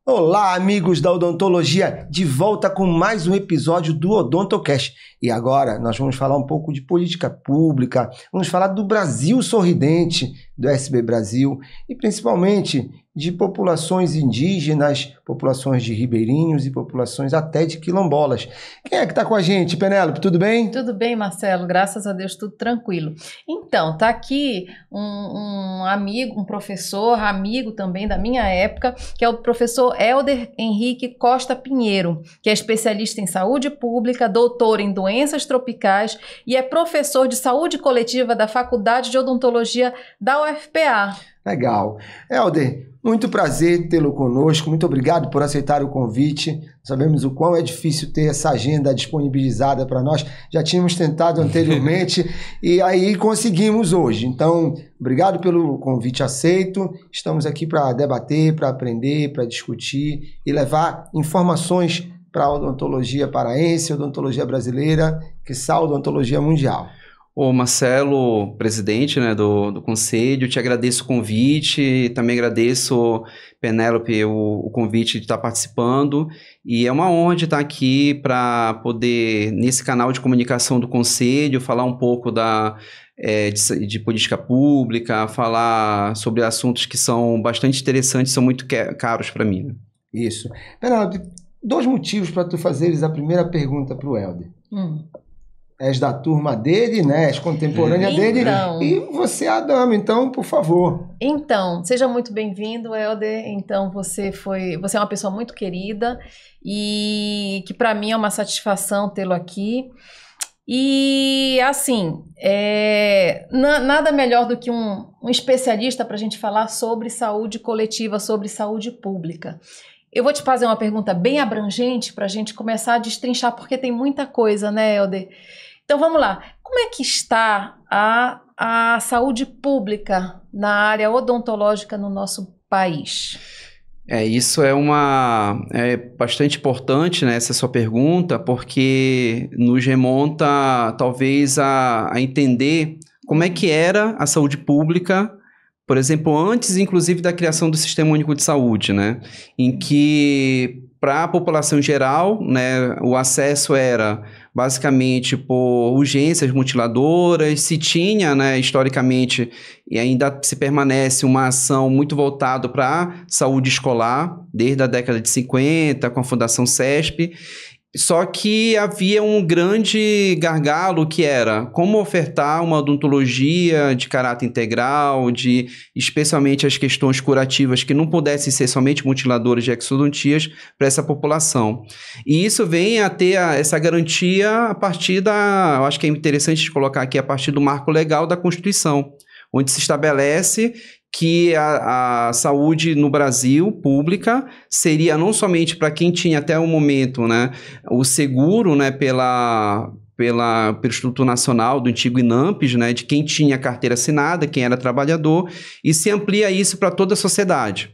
Olá, amigos da Odontologia, de volta com mais um episódio do Odontocast. E agora nós vamos falar um pouco de política pública, vamos falar do Brasil sorridente, do SB Brasil e principalmente de populações indígenas, populações de ribeirinhos e populações até de quilombolas. Quem é que está com a gente, Penélope? Tudo bem? Tudo bem, Marcelo, graças a Deus, tudo tranquilo. Então, tá aqui um amigo, um professor, amigo também da minha época, que é o professor Helder Henrique Costa Pinheiro, que é especialista em saúde pública, doutor em doenças tropicais e é professor de saúde coletiva da Faculdade de Odontologia da UFPA. Legal. Helder, muito prazer tê-lo conosco, muito obrigado por aceitar o convite. Sabemos o quão é difícil ter essa agenda disponibilizada para nós. Já tínhamos tentado anteriormente e aí conseguimos hoje. Então, obrigado pelo convite aceito. Estamos aqui para debater, para aprender, para discutir e levar informações para a odontologia paraense, odontologia brasileira, quiçá a odontologia mundial. Ô Marcelo, presidente, né, do Conselho, te agradeço o convite, também agradeço, Penélope, o convite de estar participando, e é uma honra de estar aqui para poder, nesse canal de comunicação do Conselho, falar um pouco de política pública, falar sobre assuntos que são bastante interessantes, são muito caros para mim. Isso. Penélope, 2 motivos para tu fazeres a primeira pergunta para o Helder. És da turma dele, né? És contemporânea dele. E você é a dama, então, por favor. Então, seja muito bem-vindo, Helder. Então, você é uma pessoa muito querida e que para mim é uma satisfação tê-lo aqui. E, assim, nada melhor do que um especialista para a gente falar sobre saúde coletiva, sobre saúde pública. Eu vou te fazer uma pergunta bem abrangente para a gente começar a destrinchar, porque tem muita coisa, né, Helder? Então, vamos lá. Como é que está a saúde pública na área odontológica no nosso país? Isso é bastante importante, né, essa sua pergunta, porque nos remonta, talvez, a entender como é que era a saúde pública, por exemplo, antes, inclusive, da criação do Sistema Único de Saúde, né, em que, para a população em geral, né, o acesso era basicamente por urgências mutiladoras, se tinha, né, historicamente, e ainda se permanece uma ação muito voltada para a saúde escolar, desde a década de 50, com a Fundação CESP, só que havia um grande gargalo que era como ofertar uma odontologia de caráter integral, especialmente as questões curativas que não pudessem ser somente mutiladoras de exodontias para essa população. E isso vem a ter essa garantia a partir eu acho que é interessante colocar aqui, a partir do marco legal da Constituição, onde se estabelece que a saúde no Brasil, pública, seria não somente para quem tinha até o momento, né, o seguro, né, pelo Instituto Nacional do antigo INAMPES, né, de quem tinha carteira assinada, quem era trabalhador, e se amplia isso para toda a sociedade.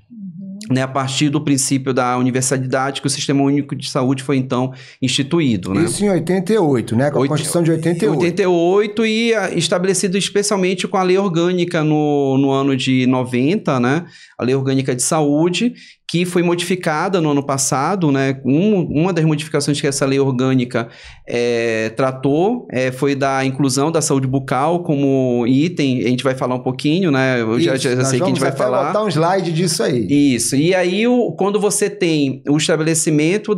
Né, a partir do princípio da universalidade, que o Sistema Único de Saúde foi, então, instituído. Né? Isso em 88, né? Com a Constituição de 88. 88 e estabelecido especialmente com a Lei Orgânica no ano de 90, né? A Lei Orgânica de Saúde, que foi modificada no ano passado, né? Uma das modificações que essa lei orgânica tratou foi da inclusão da saúde bucal como item, a gente vai falar um pouquinho, né? Eu já sei que a gente vai falar. Vamos botar um slide disso aí. Isso, e aí quando você tem o estabelecimento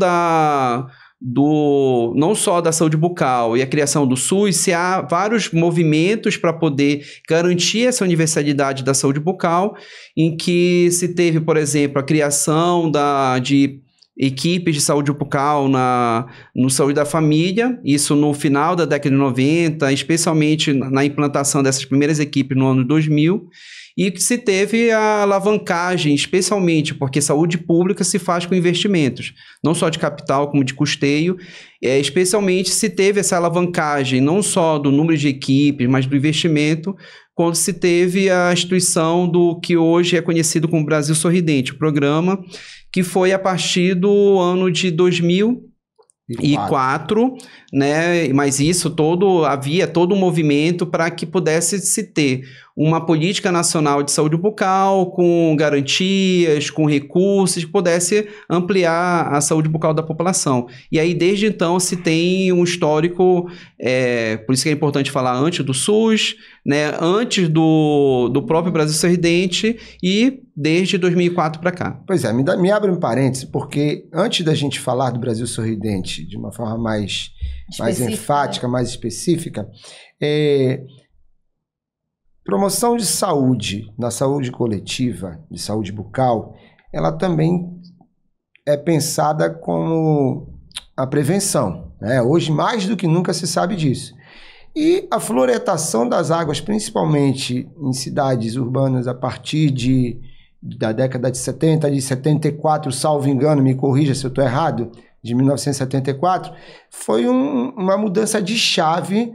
não só da saúde bucal e a criação do SUS, se há vários movimentos para poder garantir essa universalidade da saúde bucal, em que se teve, por exemplo, a criação de equipes de saúde bucal no Saúde da Família, isso no final da década de 90, especialmente na implantação dessas primeiras equipes no ano 2000, e que se teve a alavancagem, especialmente porque saúde pública se faz com investimentos, não só de capital como de custeio, especialmente se teve essa alavancagem não só do número de equipes, mas do investimento, quando se teve a instituição do que hoje é conhecido como Brasil Sorridente, o programa que foi a partir do ano de 2004, né? Mas isso havia todo um movimento para que pudesse se ter uma política nacional de saúde bucal com garantias, com recursos, que pudesse ampliar a saúde bucal da população. E aí, desde então, se tem um histórico, por isso que é importante falar antes do SUS, né, antes do próprio Brasil Sorridente e desde 2004 para cá. Pois é, me abre um parêntese, porque antes da gente falar do Brasil Sorridente de uma forma mais enfática, mais específica, promoção de saúde, na saúde coletiva, de saúde bucal, ela também é pensada como a prevenção, né? Hoje, mais do que nunca, se sabe disso. E a fluoretação das águas, principalmente em cidades urbanas, a partir da década de 70, de 74, salvo engano, me corrija se eu estou errado, de 1974, foi uma mudança de chave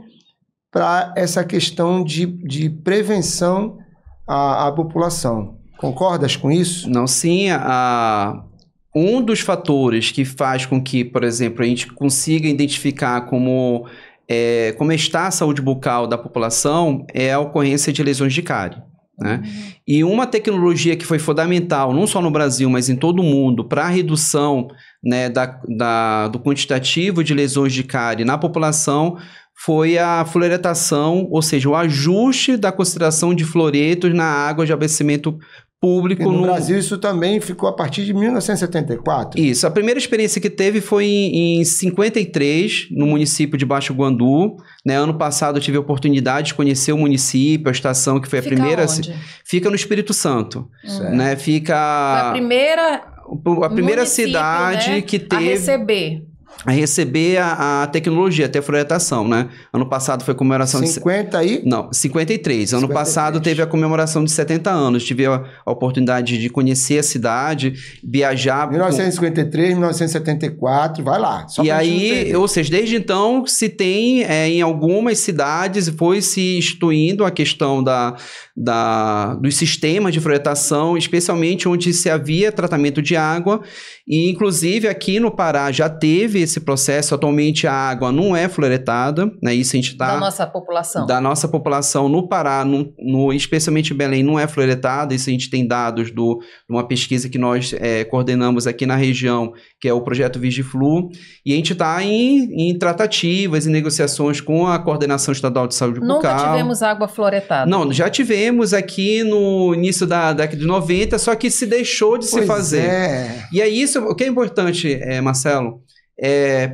para essa questão de prevenção à população. Concordas com isso? Não, sim. Um dos fatores que faz com que, por exemplo, a gente consiga identificar como está a saúde bucal da população é a ocorrência de lesões de cárie, né? E uma tecnologia que foi fundamental, não só no Brasil, mas em todo o mundo, para a redução, né, do quantitativo de lesões de cárie na população foi a fluoretação, ou seja, o ajuste da concentração de fluoretos na água de abastecimento público. E no Brasil isso também ficou a partir de 1974? Isso. A primeira experiência que teve foi em 53, no município de Baixo Guandu. Né? Ano passado eu tive a oportunidade de conhecer o município, a estação que foi a primeira. Onde? Fica no Espírito Santo. Né? Fica... Foi a primeira cidade, né, que teve... a receber a tecnologia, até a fluoretação, né? Ano passado foi a comemoração 53. Ano passado teve a comemoração de 70 anos. Tive a oportunidade de conhecer a cidade, viajar... 1953, 1974, vai lá. E aí, ou seja, desde então se tem em algumas cidades, foi se instituindo a questão dos sistemas de fluoretação, especialmente onde se havia tratamento de água. E inclusive aqui no Pará já teve esse processo. Atualmente a água não é fluoretada, né? Isso a gente está... Da nossa população. Da nossa população no Pará, especialmente em Belém, não é fluoretada. Isso a gente tem dados de uma pesquisa que nós coordenamos aqui na região, que é o projeto Vigiflu. E a gente está em tratativas e negociações com a Coordenação Estadual de Saúde Bucal. Nunca tivemos água fluoretada. Não, já tivemos aqui no início da década de 90, só que se deixou de se fazer. E é isso, o que é importante, Marcelo,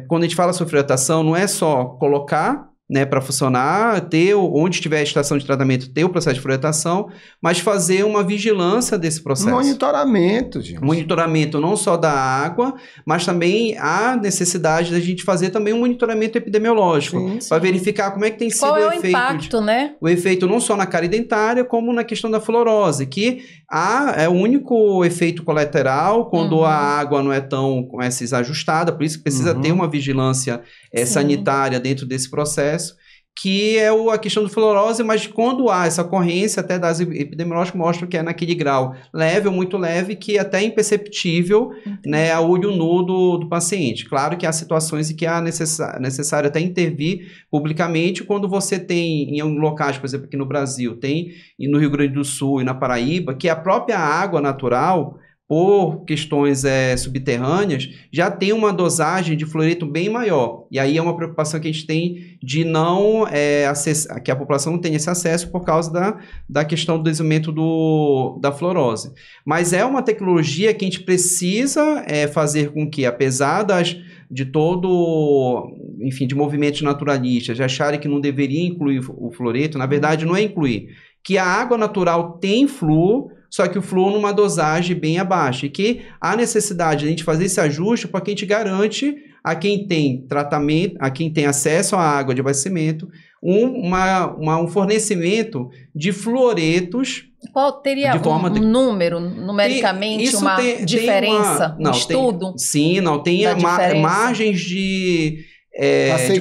quando a gente fala sobre fluoretação, não é só colocar, né, para funcionar, onde tiver a estação de tratamento, ter o processo de fluoretação, mas fazer uma vigilância desse processo. Monitoramento, gente. Monitoramento não só da água, mas também há necessidade da gente fazer também um monitoramento epidemiológico, para verificar como é que tem sido o efeito. Qual é o impacto, né? O efeito não só na cárie dentária, como na questão da fluorose, que é o único efeito colateral quando a água não é tão desajustada, por isso que precisa ter uma vigilância sanitária dentro desse processo, que é a questão do fluorose, mas quando há essa ocorrência, até dados epidemiológicos mostram que é naquele grau leve ou muito leve, que é até imperceptível, né, a olho nu do paciente. Claro que há situações em que é necessário até intervir publicamente, quando você tem em locais, por exemplo, aqui no Brasil, tem no Rio Grande do Sul e na Paraíba, que a própria água natural, por questões subterrâneas, já tem uma dosagem de fluoreto bem maior. E aí é uma preocupação que a gente tem de não que a população não tenha esse acesso por causa da questão do desenvolvimento da fluorose. Mas é uma tecnologia que a gente precisa fazer com que, apesar de de movimentos naturalistas, de acharem que não deveria incluir o fluoreto, na verdade não é incluir. Que a água natural tem flúor, só que o flúor numa dosagem bem abaixo. E que há necessidade de a gente fazer esse ajuste porque a gente garante a quem tem tratamento, a quem tem acesso à água de abastecimento, um fornecimento de fluoretos. Qual teria número, numericamente, uma diferença no estudo? Tem margens de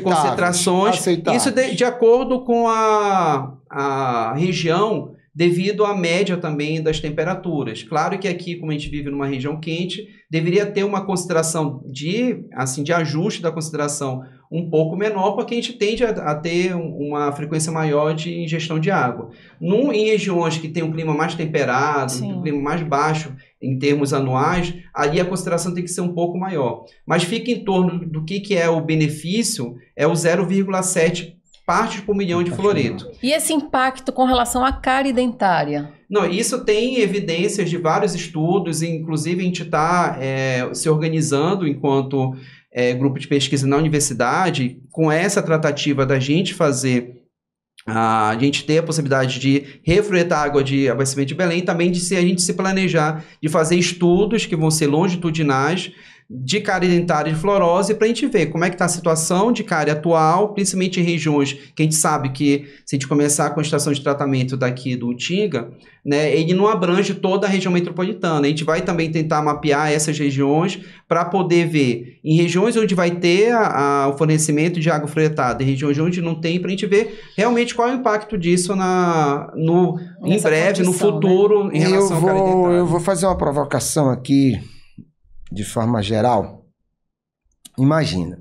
concentrações. Isso de acordo com a região, devido à média também das temperaturas. Claro que aqui, como a gente vive numa região quente, deveria ter uma consideração de ajuste da consideração um pouco menor, porque a gente tende a ter uma frequência maior de ingestão de água. Em regiões que tem um clima mais temperado, um clima mais baixo em termos anuais, ali a consideração tem que ser um pouco maior. Mas fica em torno do que é o benefício, é o 0,7 partes por milhão de fluoreto. E esse impacto com relação à cárie dentária? Não, isso tem evidências de vários estudos, inclusive a gente está se organizando enquanto grupo de pesquisa na universidade, com essa tratativa da gente fazer, a gente ter a possibilidade de refluoretar a água de abastecimento de Belém, também a gente se planejar de fazer estudos que vão ser longitudinais, de cárie dentária e de fluorose, para a gente ver como é que está a situação de cárie atual, principalmente em regiões que a gente sabe que, se a gente começar com a estação de tratamento daqui do Utinga, né, ele não abrange toda a região metropolitana. A gente vai também tentar mapear essas regiões para poder ver em regiões onde vai ter o fornecimento de água fluoretada, em regiões onde não tem, para a gente ver realmente qual é o impacto disso em breve, no futuro, né? Em relação à cárie dentária. Eu vou fazer uma provocação aqui, de forma geral. Imagina,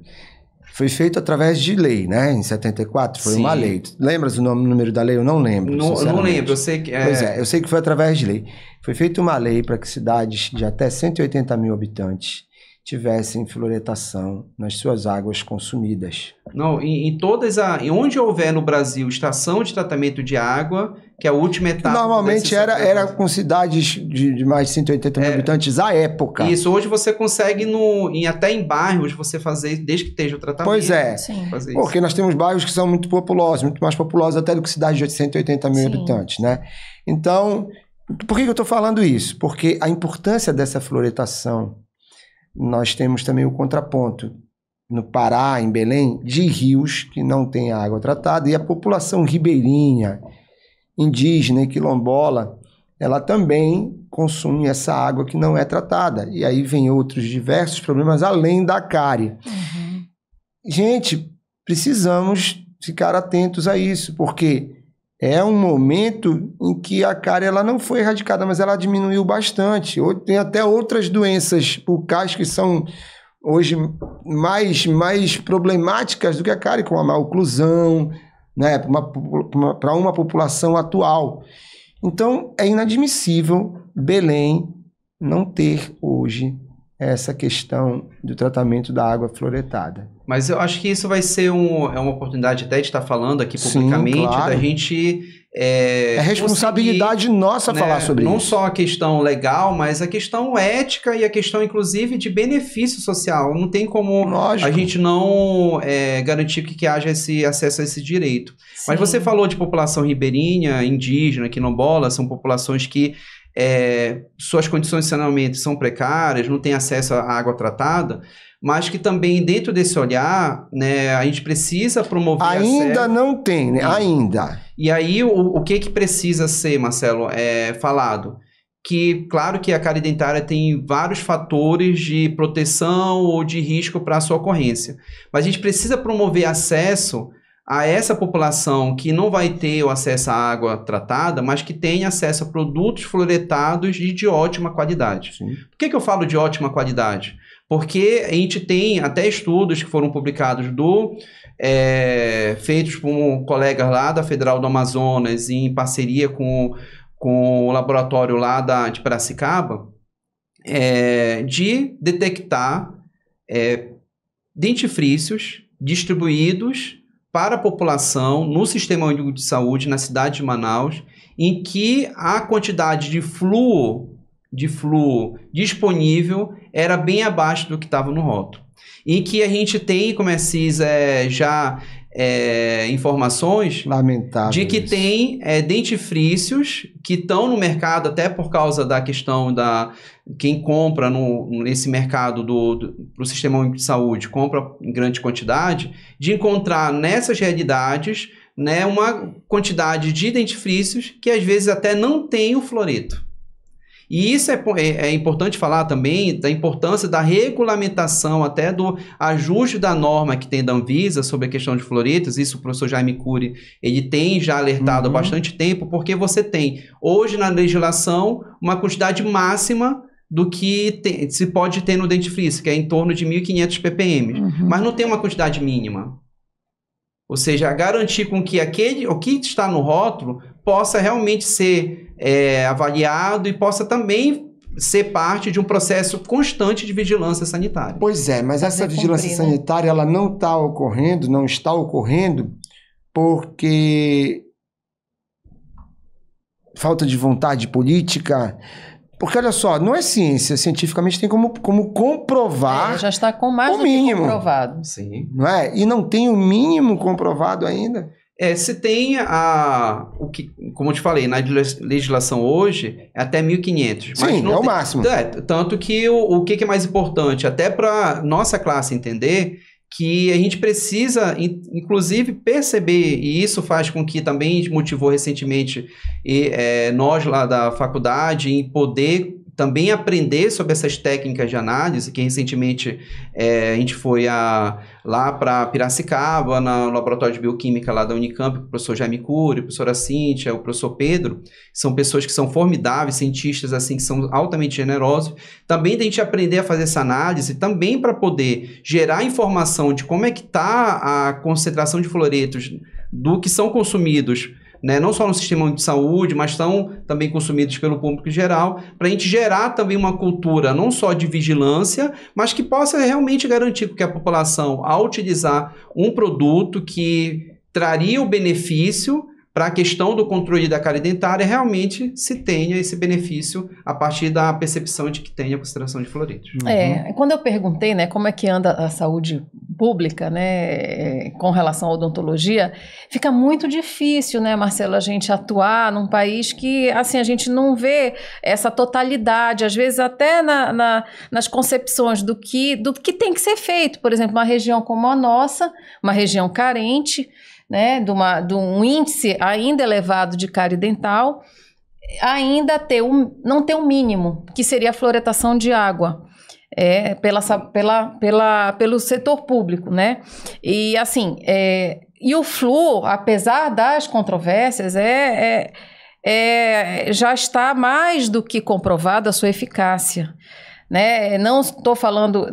foi feito através de lei, né? Em 74 foi uma lei. Lembras o número da lei? Eu não lembro. Não lembro, eu sei que... Pois é, eu sei que foi através de lei. Foi feita uma lei para que cidades de até 180 mil habitantes tivessem fluoretação nas suas águas consumidas. Não, onde houver no Brasil estação de tratamento de água, que é a última etapa... Normalmente era com cidades de mais de 180 mil habitantes à época. Isso, hoje você consegue até em bairros você fazer, desde que esteja o tratamento. Pois é, fazer porque nós temos bairros que são muito populosos, muito mais populosos até do que cidades de 180 mil habitantes, né? Então, por que eu estou falando isso? Porque a importância dessa fluoretação, nós temos também o contraponto no Pará, em Belém, de rios que não têm água tratada, e a população ribeirinha, indígena e quilombola, ela também consome essa água que não é tratada. E aí vem outros diversos problemas além da cárie. Uhum. Gente, precisamos ficar atentos a isso, porque é um momento em que a cárie ela não foi erradicada, mas ela diminuiu bastante. Tem até outras doenças bucais que são hoje mais problemáticas do que a cárie, como a maloclusão, né, para uma população atual. Então, é inadmissível Belém não ter hoje essa questão do tratamento da água fluoretada. Mas eu acho que isso vai ser uma oportunidade até de estar falando aqui publicamente, sim, claro, da gente... É responsabilidade nossa falar sobre isso. Não só a questão legal, mas a questão ética e a questão, inclusive, de benefício social. Não tem como a gente não garantir que haja esse acesso a esse direito. Sim. Mas você falou de população ribeirinha, indígena, quilombola, são populações que suas condições de saneamento são precárias, não têm acesso à água tratada, mas que também dentro desse olhar, né, a gente precisa promover... Ainda não tem, né? Ainda. E aí, o que precisa ser, Marcelo, falado? Que, claro que a cárie dentária tem vários fatores de proteção ou de risco para a sua ocorrência, mas a gente precisa promover acesso a essa população que não vai ter o acesso à água tratada, mas que tem acesso a produtos fluoretados e de ótima qualidade. Sim. Por que eu falo de ótima qualidade? Porque a gente tem até estudos que foram publicados feitos por colegas lá da Federal do Amazonas em parceria com o laboratório lá de Piracicaba, de detectar dentifrícios distribuídos para a população no Sistema Único de Saúde, na cidade de Manaus, em que a quantidade de flúor disponível era bem abaixo do que estava no rótulo. Em que a gente tem, como é CISA, já informações lamentável de que tem dentifrícios que estão no mercado, até por causa da questão quem compra nesse mercado do Sistema Único de Saúde, compra em grande quantidade, de encontrar nessas realidades, né, uma quantidade de dentifrícios que às vezes até não tem o fluoreto. E isso é importante falar também da importância da regulamentação, até do ajuste da norma que tem da Anvisa sobre a questão de fluoretos. Isso o professor Jaime Cury, ele tem já alertado há bastante tempo, porque você tem hoje na legislação uma quantidade máxima do que se pode ter no dentifrício, que é em torno de 1.500 ppm. Mas não tem uma quantidade mínima. Ou seja, garantir com que o que está no rótulo possa realmente ser avaliado e possa também ser parte de um processo constante de vigilância sanitária. Pois é, mas essa vigilância sanitária ela não está ocorrendo porque falta de vontade política. Porque, olha só, não é ciência, cientificamente tem como comprovar. Já está com mais do que comprovado. Sim. Não é? E não tem o mínimo comprovado ainda. Se tem como eu te falei, na legislação hoje, é até 1.500. Sim, é o máximo. Tanto que o que é mais importante, até para nossa classe entender, que a gente precisa, inclusive, perceber, e isso faz com que também motivou recentemente nós lá da faculdade em poder também aprender sobre essas técnicas de análise, que recentemente a gente foi lá para Piracicaba, no laboratório de bioquímica lá da Unicamp, o professor Jaime Cury, a professora Cíntia, o professor Pedro, são pessoas que são formidáveis, cientistas assim, que são altamente generosos. Também a gente aprender a fazer essa análise, também para poder gerar informação de como é que está a concentração de fluoretos do que são consumidos, né, não só no sistema de saúde, mas são também consumidos pelo público em geral, para a gente gerar também uma cultura não só de vigilância, mas que possa realmente garantir que a população, ao utilizar um produto que traria o benefício para a questão do controle da cárie dentária, realmente se tenha esse benefício a partir da percepção de que tenha a concentração de fluoretos. Quando eu perguntei, né, como é que anda a saúde pública, né, com relação à odontologia, fica muito difícil, né, Marcelo, a gente atuar num país que, assim, a gente não vê essa totalidade, às vezes até nas concepções do que tem que ser feito. Por exemplo, uma região como a nossa, uma região carente, né, de um índice ainda elevado de cárie dental, ainda não ter um mínimo, que seria a fluoretação de água, pelo setor público, né? E assim, e o flúor, apesar das controvérsias, já está mais do que comprovada a sua eficácia. Né? Estou falando,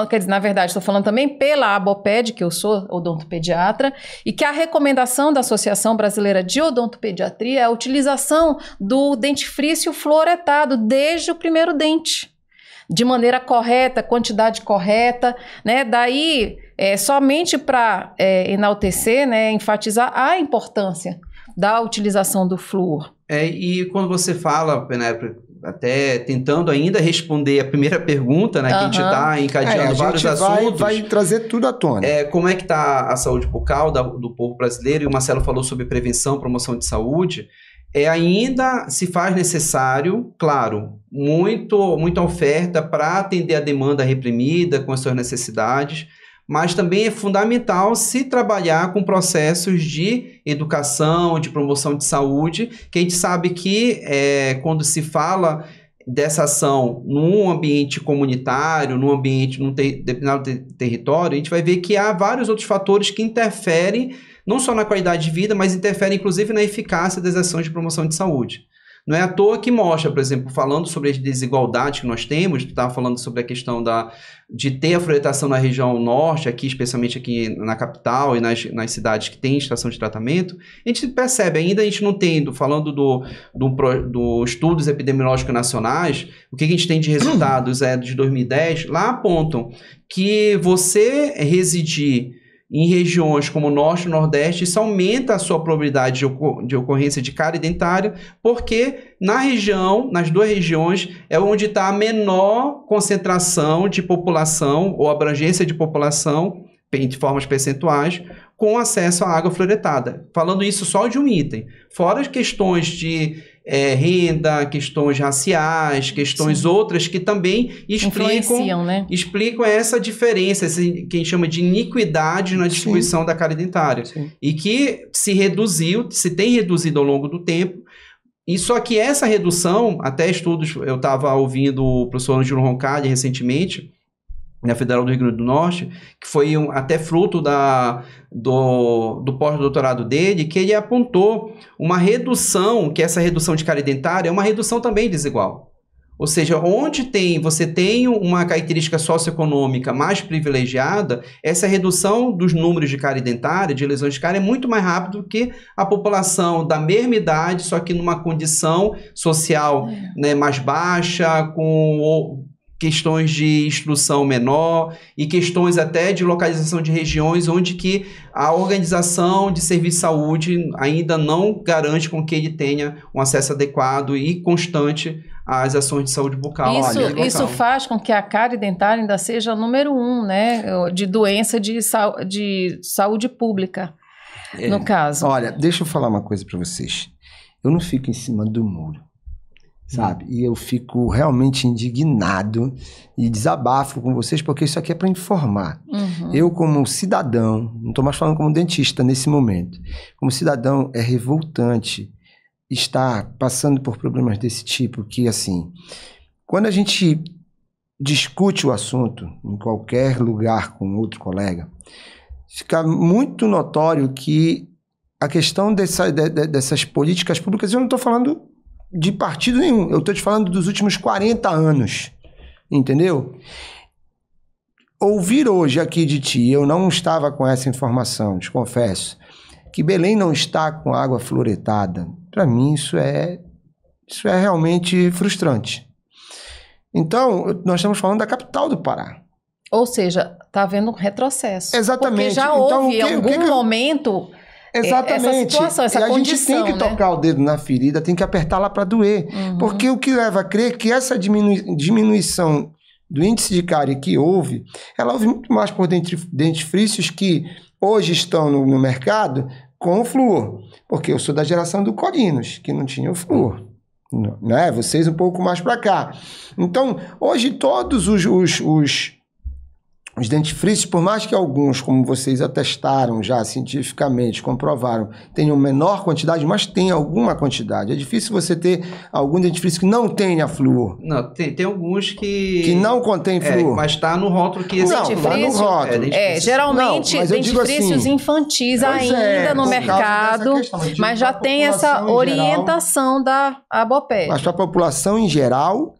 quer dizer, na verdade, estou falando também pela ABOPED, que eu sou odontopediatra, e que a recomendação da Associação Brasileira de Odontopediatria é a utilização do dentifrício fluoretado desde o primeiro dente, de maneira correta, quantidade correta, né? Daí, somente para enaltecer, né, enfatizar a importância da utilização do flúor. E quando você fala, né, até tentando ainda responder a primeira pergunta, né, que a gente está encadeando vários assuntos. Vai trazer tudo à tona. Como é que está a saúde bucal do povo brasileiro? E o Marcelo falou sobre prevenção, promoção de saúde. Ainda se faz necessário, claro, muita oferta para atender a demanda reprimida com as suas necessidades, mas também é fundamental se trabalhar com processos de educação, de promoção de saúde, que a gente sabe que quando se fala dessa ação num ambiente comunitário, num determinado território, a gente vai ver que há vários outros fatores que interferem não só na qualidade de vida, mas interferem inclusive na eficácia das ações de promoção de saúde. Não é à toa que mostra, por exemplo, falando sobre as desigualdades que nós temos, tu estava falando sobre a questão de ter a fluoretação na região norte, especialmente aqui na capital e nas cidades que tem estação de tratamento, a gente percebe, ainda a gente não tem, falando do estudos epidemiológicos nacionais, o que a gente tem de resultados de 2010, lá apontam que você residir em regiões como o Norte e o Nordeste, isso aumenta a sua probabilidade de ocorrência de cárie dentária, porque nas duas regiões, é onde está a menor concentração de população ou abrangência de população, de formas percentuais, com acesso à água fluoretada. Falando isso só de um item. Fora as questões de renda, questões raciais, questões outras que também explicam essa diferença, que a gente chama de iniquidade na distribuição da cárie dentária. Sim. E que se tem reduzido ao longo do tempo. E só que essa redução, até estudos, eu estava ouvindo o professor Angelo Roncalli recentemente, na Federal do Rio Grande do Norte, que foi até fruto do pós-doutorado dele, que ele apontou uma redução, que essa redução de cárie dentária é uma redução também desigual. Ou seja, onde você tem uma característica socioeconômica mais privilegiada, essa redução dos números de cárie dentária, de lesões de cárie, é muito mais rápido do que a população da mesma idade, só que numa condição social, né, mais baixa, com questões de instrução menor e questões até de localização de regiões onde que a organização de serviço de saúde ainda não garante com que ele tenha um acesso adequado e constante às ações de saúde bucal. Isso faz com que a cárie dentária ainda seja número 1, né, de doença de saúde pública, no caso. Olha, deixa eu falar uma coisa para vocês. Eu não fico em cima do muro, sabe? E eu fico realmente indignado e desabafo com vocês, porque isso aqui é para informar. Eu, como cidadão, não estou mais falando como dentista nesse momento, como cidadão, é revoltante estar passando por problemas desse tipo, que, assim, quando a gente discute o assunto em qualquer lugar com outro colega, fica muito notório que a questão dessas políticas públicas, eu não estou falando de partido nenhum, eu estou te falando dos últimos 40 anos, entendeu? Ouvir hoje aqui de ti, eu não estava com essa informação, te confesso, que Belém não está com água fluoretada, para mim isso é realmente frustrante. Então, nós estamos falando da capital do Pará. Ou seja, está havendo um retrocesso. Exatamente. Porque já houve em algum momento... Exatamente. Essa situação, essa condição, gente tem que tocar o dedo na ferida, tem que apertar lá para doer. Porque o que leva a crer que essa diminuição do índice de cárie que houve, ela houve muito mais por dentifrícios que hoje estão no mercado com o flúor. Porque eu sou da geração do Corinos, que não tinha o flúor. Né? Vocês um pouco mais para cá. Então, hoje todos os dentifrícios, por mais que alguns, como vocês atestaram já cientificamente, comprovaram, tenham menor quantidade, mas tem alguma quantidade. É difícil você ter algum dentifrício que não tenha flúor. Não, tem alguns que não contém flúor. Mas está no rótulo que não, está no rótulo. Geralmente dentifrícios assim, infantis ainda no mercado, mas já tem essa orientação da Aboped. Mas para a população em geral,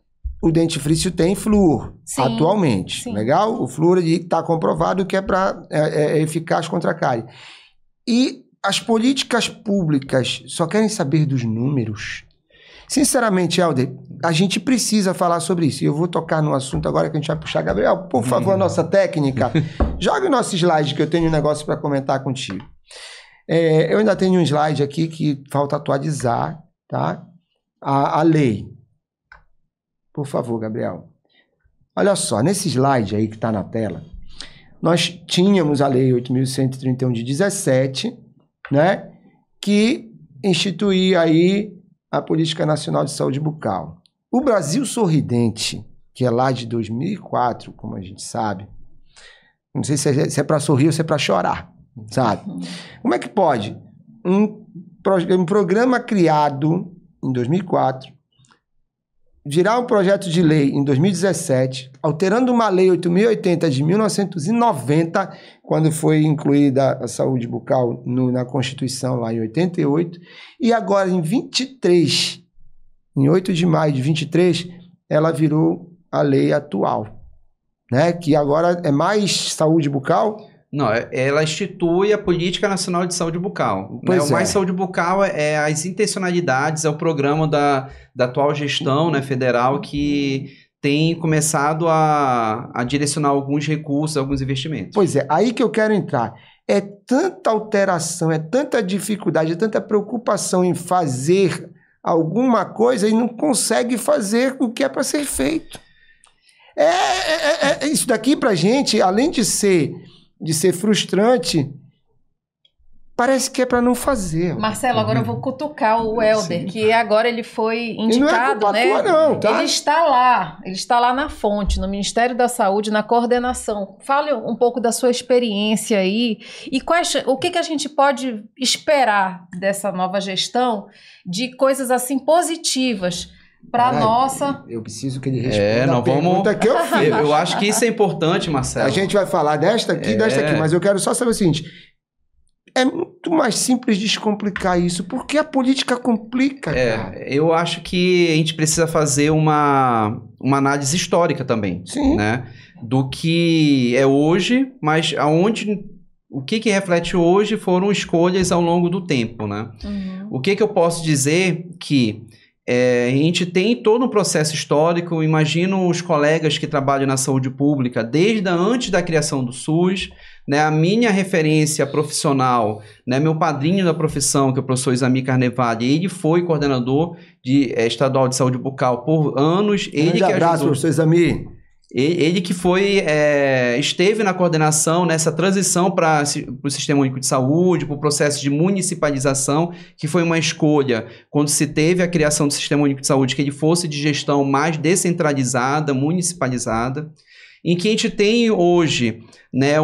o dentifrício tem flúor, atualmente. Sim. Legal? O flúor está comprovado que é eficaz contra a cárie. E as políticas públicas só querem saber dos números. Sinceramente, Helder, a gente precisa falar sobre isso. E eu vou tocar no assunto agora que a gente vai puxar. Gabriel, por favor, nossa técnica, joga o nosso slide que eu tenho um negócio para comentar contigo. Eu ainda tenho um slide aqui que falta atualizar, tá? A lei. Por favor, Gabriel. Olha só, nesse slide aí que está na tela, nós tínhamos a Lei 8.131 de 17, né, que instituía aí a Política Nacional de Saúde Bucal. O Brasil Sorridente, que é lá de 2004, como a gente sabe, não sei se é para sorrir ou se é para chorar, sabe? Como é que pode um programa criado em 2004 virar um projeto de lei em 2017, alterando uma lei 8.080 de 1990, quando foi incluída a saúde bucal na Constituição lá em 88, e agora em 23, em 8 de maio de 23, ela virou a lei atual, né? Que agora é mais saúde bucal. Não, ela institui a Política Nacional de Saúde Bucal. Né? O Mais Saúde Bucal é as intencionalidades, é o programa da atual gestão, né, federal que tem começado a direcionar alguns recursos, alguns investimentos. Pois é, aí que eu quero entrar. É tanta alteração, é tanta dificuldade, é tanta preocupação em fazer alguma coisa e não consegue fazer o que é para ser feito. Isso daqui pra gente, além de ser frustrante, parece que é para não fazer. Marcelo, agora eu vou cutucar o Helder, que agora ele foi indicado, não é culpa tua, não, tá? Ele está lá na fonte, no Ministério da Saúde, na coordenação. Fale um pouco da sua experiência aí e o que a gente pode esperar dessa nova gestão de coisas assim positivas para nossa... Eu preciso que ele responda não a pergunta que eu fiz. Eu acho que isso é importante, Marcelo. A gente vai falar desta aqui, mas eu quero só saber o seguinte... É muito mais simples descomplicar isso. Por que a política complica, cara? Eu acho que a gente precisa fazer uma análise histórica também. Sim. Né? Do que é hoje, mas o que reflete hoje foram escolhas ao longo do tempo. Né? Uhum. O que eu posso dizer que a gente tem todo um processo histórico. Imagino os colegas que trabalham na saúde pública desde antes da criação do SUS, né, a minha referência profissional, né, meu padrinho da profissão, que é o professor Isami Carnevale, ele foi coordenador estadual de saúde bucal por anos. Grande abraço, professor Isami. Ele que esteve na coordenação nessa transição para o Sistema Único de Saúde, para o processo de municipalização, que foi uma escolha quando se teve a criação do Sistema Único de Saúde, que ele fosse de gestão mais descentralizada, municipalizada, em que a gente tem hoje, né,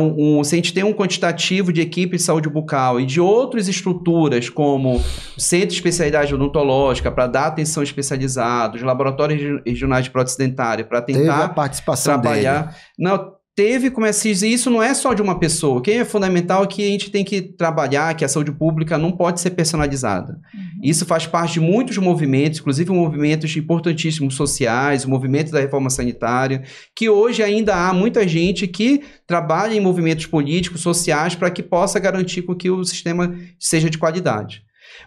se a gente tem um quantitativo de equipe de saúde bucal e de outras estruturas, como o Centro de Especialidade Odontológica, para dar atenção especializada, os laboratórios regionais de prótese dentária, para tentar teve a participação trabalhar... dele. Não, teve, como se diz, isso não é só de uma pessoa. O que é fundamental é que a gente tem que trabalhar, que a saúde pública não pode ser personalizada. Uhum. Isso faz parte de muitos movimentos, inclusive movimentos importantíssimos sociais, o movimento da reforma sanitária, que hoje ainda há muita gente que trabalha em movimentos políticos, sociais, para que possa garantir que o sistema seja de qualidade.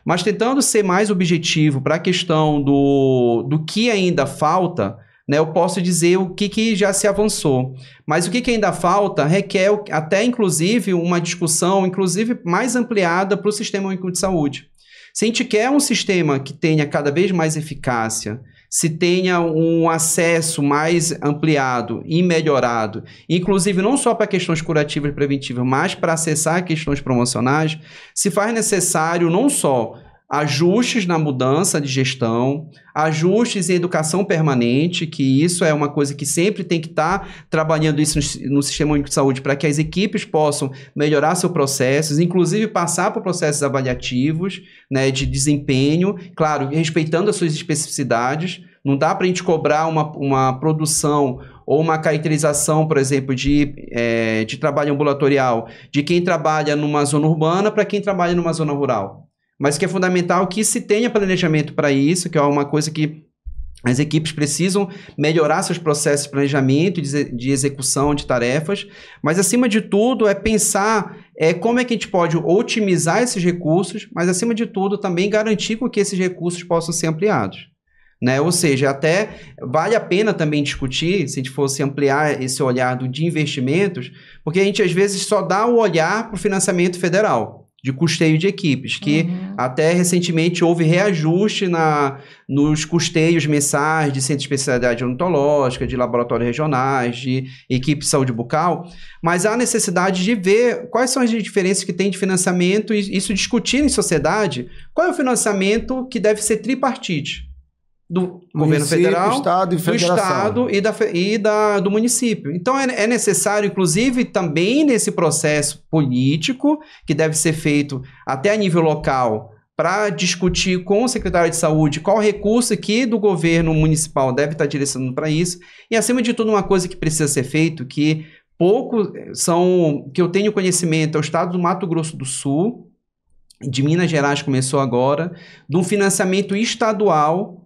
Mas tentando ser mais objetivo para a questão do que ainda falta, né, eu posso dizer o que já se avançou. Mas o que ainda falta requer até, inclusive, uma discussão, inclusive, mais ampliada para o Sistema Único de Saúde. Se a gente quer um sistema que tenha cada vez mais eficácia, se tenha um acesso mais ampliado e melhorado, inclusive não só para questões curativas e preventivas, mas para acessar questões promocionais, se faz necessário não só ajustes na mudança de gestão, ajustes em educação permanente, que isso é uma coisa que sempre tem que estar trabalhando isso no Sistema Único de Saúde para que as equipes possam melhorar seus processos, inclusive passar por processos avaliativos, né, de desempenho, claro, respeitando as suas especificidades. Não dá para a gente cobrar uma produção ou uma caracterização, por exemplo, de trabalho ambulatorial de quem trabalha numa zona urbana para quem trabalha numa zona rural. Mas que é fundamental que se tenha planejamento para isso, que é uma coisa que as equipes precisam melhorar seus processos de planejamento e de execução de tarefas, mas, acima de tudo, é pensar como é que a gente pode otimizar esses recursos, mas, acima de tudo, também garantir que esses recursos possam ser ampliados. Né? Ou seja, até vale a pena também discutir, se a gente fosse ampliar esse olhar de investimentos, porque a gente, às vezes, só dá o olhar para o financiamento federal, de custeio de equipes, que até recentemente houve reajuste nos custeios mensais de centro de especialidade odontológica, de laboratórios regionais, de equipe de saúde bucal, mas há necessidade de ver quais são as diferenças que tem de financiamento e isso discutir em sociedade, qual é o financiamento que deve ser tripartite. Do governo federal, Estado e do Estado e do município. Então, é necessário, inclusive, também nesse processo político, que deve ser feito até a nível local, para discutir com o secretário de saúde qual recurso que do governo municipal deve estar direcionando para isso. E, acima de tudo, uma coisa que precisa ser feito, que eu tenho conhecimento, é o estado do Mato Grosso do Sul, de Minas Gerais começou agora, de um financiamento estadual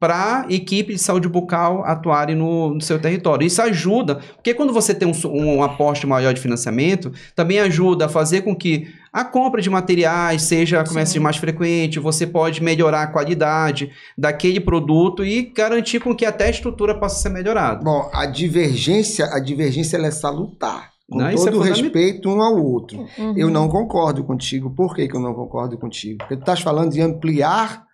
para a equipe de saúde bucal atuarem no seu território. Isso ajuda, porque quando você tem um aporte maior de financiamento, também ajuda a fazer com que a compra de materiais comece mais frequente, você pode melhorar a qualidade daquele produto e garantir com que até a estrutura possa ser melhorada. Bom, a divergência ela é salutar. Com todo respeito um ao outro. Uhum. Eu não concordo contigo. Por que eu não concordo contigo? Porque tu estás falando de ampliar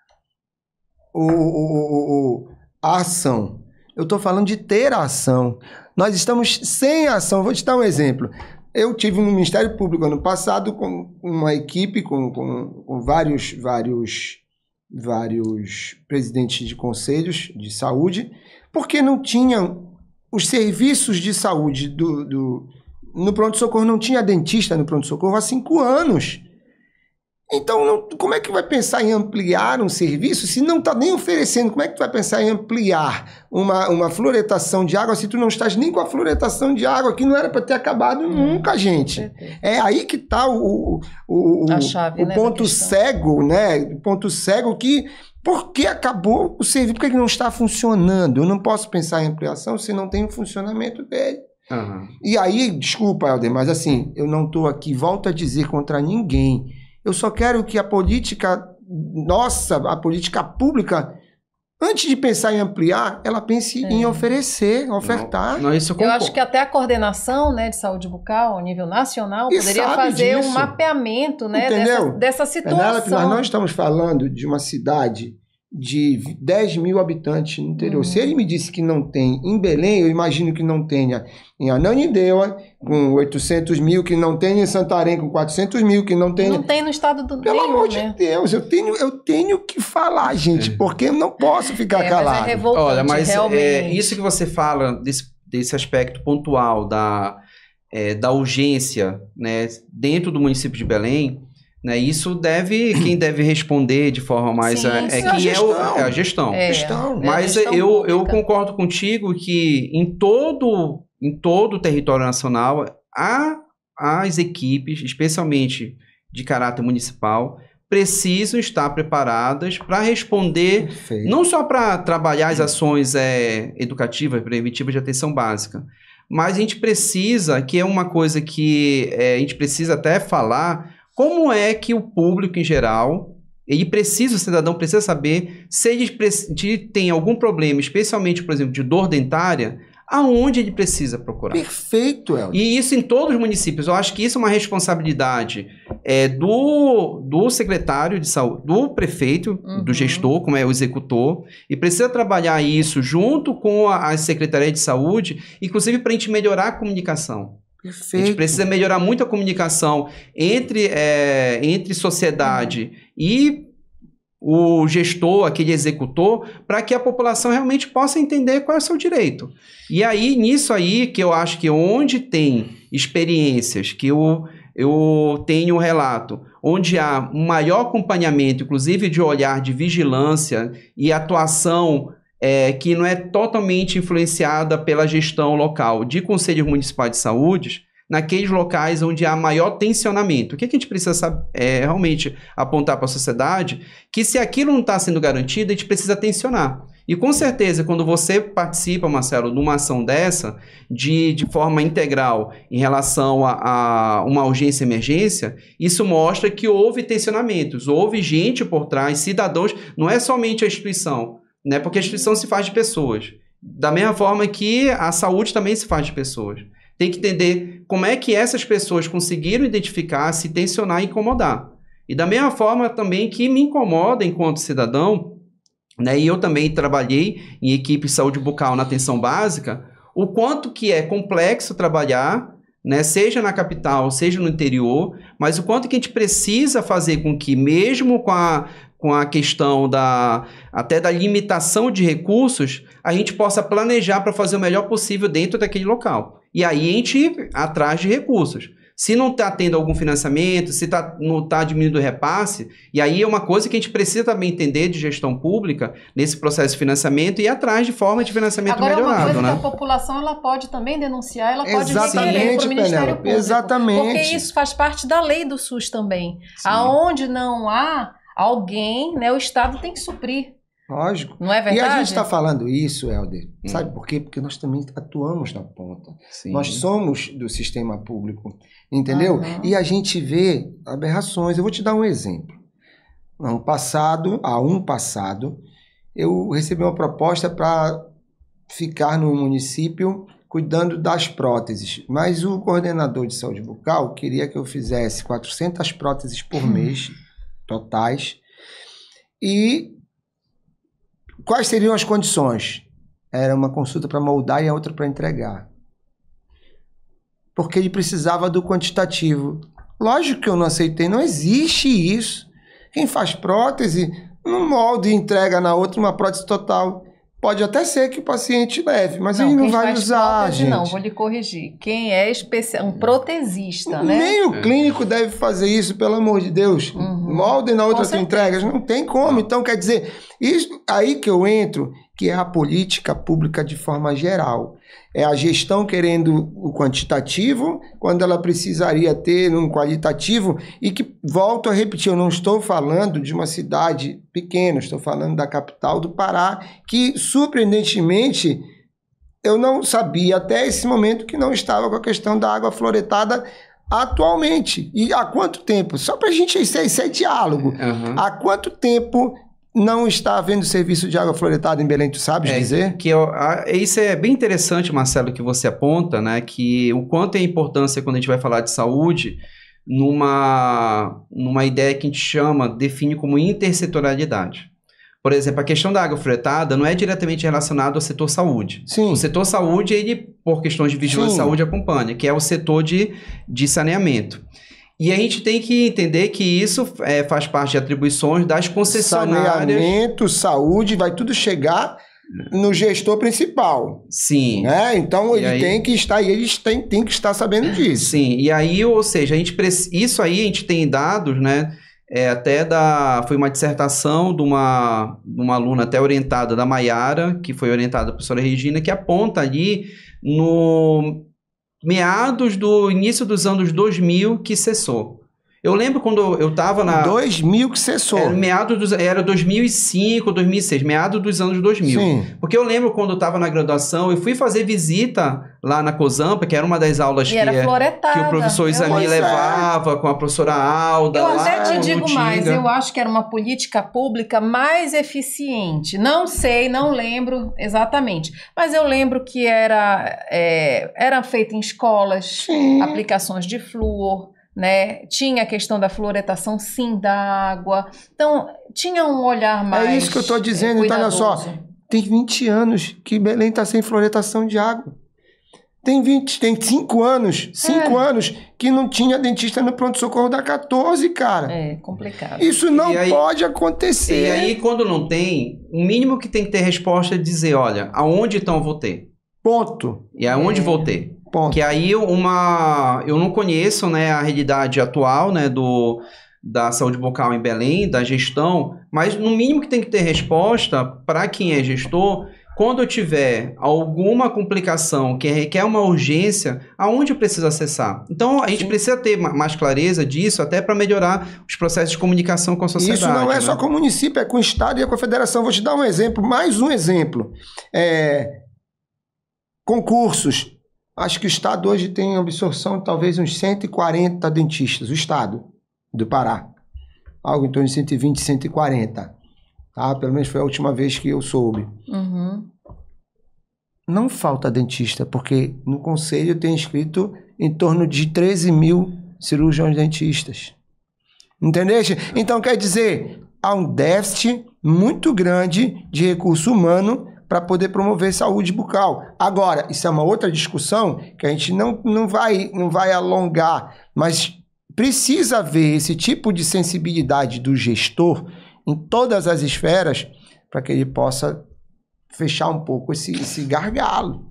a ação. Eu estou falando de ter a ação. Nós estamos sem ação. Vou te dar um exemplo. Eu tive no Ministério Público ano passado com uma equipe com vários presidentes de conselhos de saúde, porque não tinham os serviços de saúde no pronto-socorro, não tinha dentista no pronto-socorro há 5 anos. Então, como é que vai pensar em ampliar um serviço se não está nem oferecendo? Como é que tu vai pensar em ampliar uma fluoretação de água se tu não estás nem com a fluoretação de água, que não era para ter acabado nunca, gente? É aí que está o ponto cego, né? O ponto cego que... Por que acabou o serviço? Por que não está funcionando? Eu não posso pensar em ampliação se não tem o funcionamento dele. Uhum. E aí, desculpa, Helder, mas assim, eu não estou aqui, volto a dizer, contra ninguém. Eu só quero que a política a política pública, antes de pensar em ampliar, ela pense em ofertar. Não, isso eu acho que até a coordenação, né, de saúde bucal, a nível nacional, poderia fazer um mapeamento, né, dessa situação. Penélope, mas nós estamos falando de uma cidade de 10 mil habitantes no interior. Se ele me disse que não tem em Belém, eu imagino que não tenha em Ananindeua, com 800 mil, que não tem em Santarém, com 400 mil, que não tem... Não tem no estado do Pelo amor de Deus, eu tenho que falar, gente, porque eu não posso ficar calado. Mas é revoltante, olha, mas realmente. Isso que você fala, desse aspecto pontual da urgência, né, dentro do município de Belém, né, isso quem deve responder de forma mais... a gestão. Mas eu concordo contigo que em todo o território nacional, as equipes, especialmente de caráter municipal, precisam estar preparadas para responder, não só para trabalhar as ações educativas, preventivas de atenção básica, mas a gente precisa, que é uma coisa que a gente precisa até falar, como é que o público em geral, o cidadão precisa saber se ele tem algum problema, especialmente, por exemplo, de dor dentária, aonde ele precisa procurar. Perfeito, Helder. E isso em todos os municípios. Eu acho que isso é uma responsabilidade do secretário de saúde, do prefeito, do gestor, como é o executor, e precisa trabalhar isso junto com a Secretaria de Saúde, inclusive para a gente melhorar a comunicação. Perfeito. A gente precisa melhorar muito a comunicação entre sociedade e o gestor, aquele executor, para que a população realmente possa entender qual é o seu direito. E aí, nisso aí, que eu acho que onde tem experiências, que eu tenho um relato, onde há um maior acompanhamento, inclusive de olhar de vigilância e atuação que não é totalmente influenciada pela gestão local de conselhos municipais de saúde, naqueles locais onde há maior tensionamento. O que a gente precisa realmente apontar para a sociedade? Que se aquilo não está sendo garantido, a gente precisa tensionar. E com certeza, quando você participa, Marcelo, de uma ação dessa, de forma integral em relação a uma urgência e emergência, isso mostra que houve tensionamentos, houve gente por trás, cidadãos, não é somente a instituição, né? Porque a instituição se faz de pessoas. Da mesma forma que a saúde também se faz de pessoas. Tem que entender como é que essas pessoas conseguiram identificar, se tensionar e incomodar. E da mesma forma também que me incomoda enquanto cidadão, né? E eu também trabalhei em equipe de saúde bucal na atenção básica, o quanto que é complexo trabalhar, né? Seja na capital, seja no interior, mas o quanto que a gente precisa fazer com que, mesmo com a questão até da limitação de recursos, a gente possa planejar para fazer o melhor possível dentro daquele local. E aí a gente ir atrás de recursos. Se não está tendo algum financiamento, se não está diminuindo o repasse, e aí é uma coisa que a gente precisa também entender de gestão pública nesse processo de financiamento e ir atrás de forma de financiamento melhorado. Agora, uma coisa né? que a população ela pode também denunciar, ela pode requerer para o Ministério Público. Exatamente. Porque isso faz parte da lei do SUS também. Sim. Aonde não há alguém, né, o Estado tem que suprir. Lógico. Não é verdade? E a gente está falando isso, Helder, sabe por quê? Porque nós também atuamos na ponta. Sim. Nós somos do sistema público, entendeu? E a gente vê aberrações. Eu vou te dar um exemplo. Ano passado, eu recebi uma proposta para ficar no município cuidando das próteses, mas o coordenador de saúde bucal queria que eu fizesse 400 próteses por mês, totais, e quais seriam as condições? Era uma consulta para moldar e a outra para entregar. Porque ele precisava do quantitativo. Lógico que eu não aceitei, não existe isso. Quem faz prótese, não molda e entrega na outra uma prótese total. Pode até ser que o paciente leve, mas ele não quem vai faz usar, prótese, gente. Não, vou lhe corrigir. Quem é um protesista, né? Nem o clínico deve fazer isso, pelo amor de Deus. Molde na outra tu entregas, não tem como. Então, quer dizer, isso aí que eu entro, que é a política pública de forma geral. É a gestão querendo o quantitativo, quando ela precisaria ter um qualitativo, e que, volto a repetir, eu não estou falando de uma cidade pequena, estou falando da capital do Pará, que, surpreendentemente, eu não sabia até esse momento que não estava com a questão da água fluoretada atualmente. E há quanto tempo? Só para a gente, isso é diálogo. Há quanto tempo não está havendo serviço de água fluoretada em Belém, tu sabes dizer? Isso é bem interessante, Marcelo, que você aponta, né? Que o quanto é a importância quando a gente vai falar de saúde numa ideia que a gente define como intersetorialidade. Por exemplo, a questão da água fluoretada não é diretamente relacionada ao setor saúde. Sim. O setor saúde, ele, por questões de vigilância de saúde, acompanha, que é o setor de saneamento. E a gente tem que entender que isso faz parte de atribuições das concessionárias. Saneamento, saúde, vai tudo chegar no gestor principal. Sim. Né? Então, tem que estar, e eles têm que estar sabendo disso. Sim, e aí, ou seja, isso aí a gente tem dados, né? Foi uma dissertação de uma aluna até orientada da Maiara, que foi orientada pela professora Regina, que aponta ali no meados do início dos anos 2000 que cessou. Eu lembro quando eu estava na... 2000 que cessou. Era 2005, 2006, meados dos anos 2000. Sim. Porque eu lembro quando eu estava na graduação, eu fui fazer visita lá na COSAMPA, que era uma das aulas que o professor Isami levava com a professora Alda. Eu até te digo mais, eu acho que era uma política pública mais eficiente. Não sei, não lembro exatamente, mas eu lembro que era feito em escolas, aplicações de flúor, né? Tinha a questão da fluoretação, sim, da água. Então, tinha um olhar mais É isso que eu estou dizendo. Então, olha só, tem 20 anos que Belém está sem fluoretação de água. Tem 5 anos, 5 anos que não tinha dentista no pronto-socorro da 14, cara. É complicado. Isso não pode acontecer. E aí, quando não tem, o mínimo que tem que ter resposta é dizer, olha, aonde então eu vou ter? Ponto. E aonde vou ter? Ponto. Que aí eu não conheço, né, a realidade atual, né, da saúde bucal em Belém, da gestão, mas no mínimo que tem que ter resposta para quem é gestor, quando eu tiver alguma complicação que requer uma urgência, aonde eu preciso acessar? Então, a gente precisa ter mais clareza disso, até para melhorar os processos de comunicação com a sociedade. Isso não é só com o município, é com o Estado e com a Federação. Vou te dar um exemplo, mais um exemplo. Concursos. Acho que o Estado hoje tem absorção de talvez uns 140 dentistas, o Estado do Pará. Algo em torno de 120, 140. Tá? Pelo menos foi a última vez que eu soube. Não falta dentista, porque no conselho tem escrito em torno de 13 mil cirurgiões dentistas. Entendeste? Então, quer dizer, há um déficit muito grande de recurso humano para poder promover saúde bucal. Agora, isso é uma outra discussão que a gente não vai alongar, mas precisa haver esse tipo de sensibilidade do gestor em todas as esferas para que ele possa fechar um pouco esse gargalo.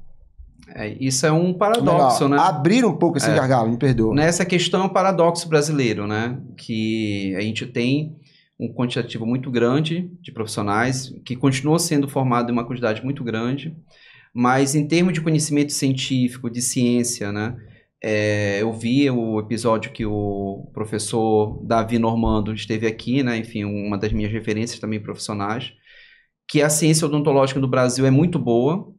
Isso é um paradoxo, né? Abrir um pouco esse gargalo, me perdoa. Nessa questão é um paradoxo brasileiro, né? Que a gente tem um quantitativo muito grande de profissionais, que continua sendo formado em uma quantidade muito grande, mas em termos de conhecimento científico, de ciência, né? Eu vi o episódio que o professor Davi Normando esteve aqui, né? Enfim, uma das minhas referências também profissionais, que a ciência odontológica no Brasil é muito boa,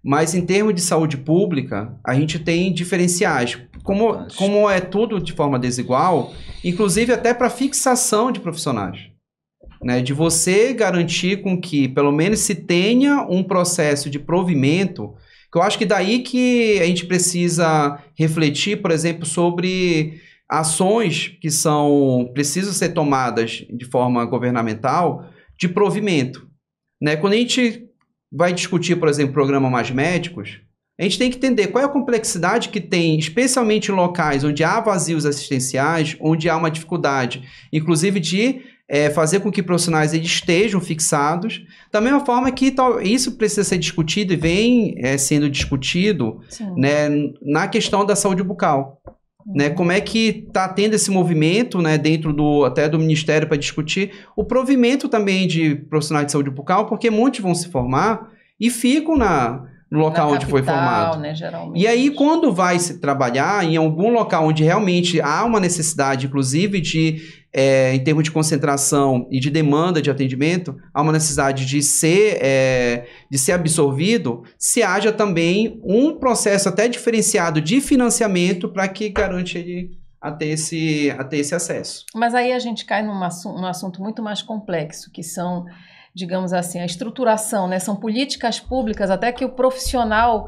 mas em termos de saúde pública, a gente tem diferenciais. Como é tudo de forma desigual, inclusive até para fixação de profissionais. Né? De você garantir com que, pelo menos, se tenha um processo de provimento, que eu acho que daí que a gente precisa refletir, por exemplo, sobre ações que precisam ser tomadas de forma governamental de provimento. Né? Quando a gente vai discutir, por exemplo, o programa Mais Médicos, a gente tem que entender qual é a complexidade que tem, especialmente em locais onde há vazios assistenciais, onde há uma dificuldade, inclusive de fazer com que profissionais eles estejam fixados, da mesma forma que isso precisa ser discutido e vem sendo discutido, né, na questão da saúde bucal. Né, como é que está tendo esse movimento, né, dentro até do Ministério para discutir o provimento também de profissionais de saúde bucal, porque muitos vão se formar e ficam no local onde foi formado. Né, geralmente. E aí, quando vai se trabalhar em algum local onde realmente há uma necessidade, inclusive em termos de concentração e de demanda de atendimento, há uma necessidade de ser absorvido, se haja também um processo até diferenciado de financiamento para que garante ele a ter esse acesso. Mas aí a gente cai num assunto muito mais complexo, que são, digamos assim, a estruturação, né? São políticas públicas até que o profissional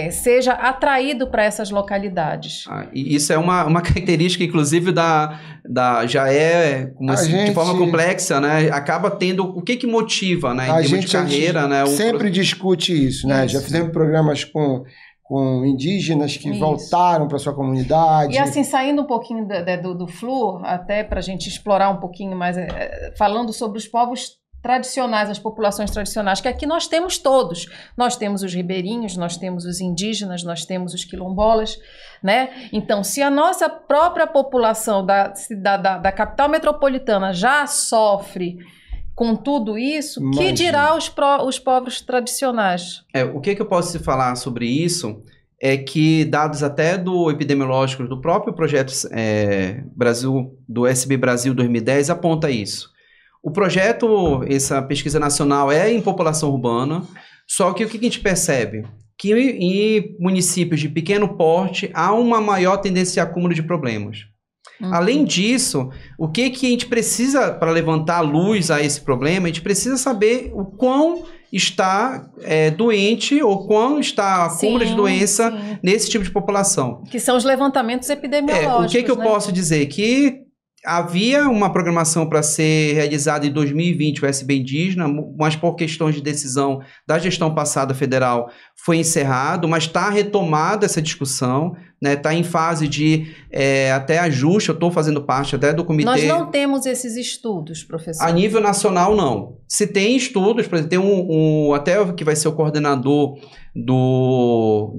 seja atraído para essas localidades. E isso é uma característica, inclusive, de forma complexa, né? Acaba tendo o que motiva, né? Em termos de carreira, né? Sempre discute isso, né? Já fizemos programas com indígenas que voltaram para sua comunidade. E assim, saindo um pouquinho do Flu, até para a gente explorar um pouquinho mais, falando sobre os povos tradicionais, as populações tradicionais, que aqui nós temos todos. Nós temos os ribeirinhos, nós temos os indígenas, nós temos os quilombolas, né? Então, se a nossa própria população da capital metropolitana já sofre com tudo isso, que dirá os povos tradicionais? O que eu posso falar sobre isso é que dados até do epidemiológico do próprio projeto do SB Brasil 2010 aponta isso. O projeto, essa pesquisa nacional é em população urbana, só que o que a gente percebe? Que em municípios de pequeno porte há uma maior tendência de acúmulo de problemas. Além disso, o que a gente precisa para levantar a luz a esse problema? A gente precisa saber o quão está doente ou quão está acúmulo de doença nesse tipo de população. Que são os levantamentos epidemiológicos. O que eu posso dizer? Que havia uma programação para ser realizada em 2020, o SB Indígena, mas por questões de decisão da gestão passada federal foi encerrado, mas está retomada essa discussão, né? Está em fase de até ajuste, eu estou fazendo parte até do comitê. Nós não temos esses estudos, professor. A nível nacional, não. Se tem estudos, por exemplo, tem até que vai ser o coordenador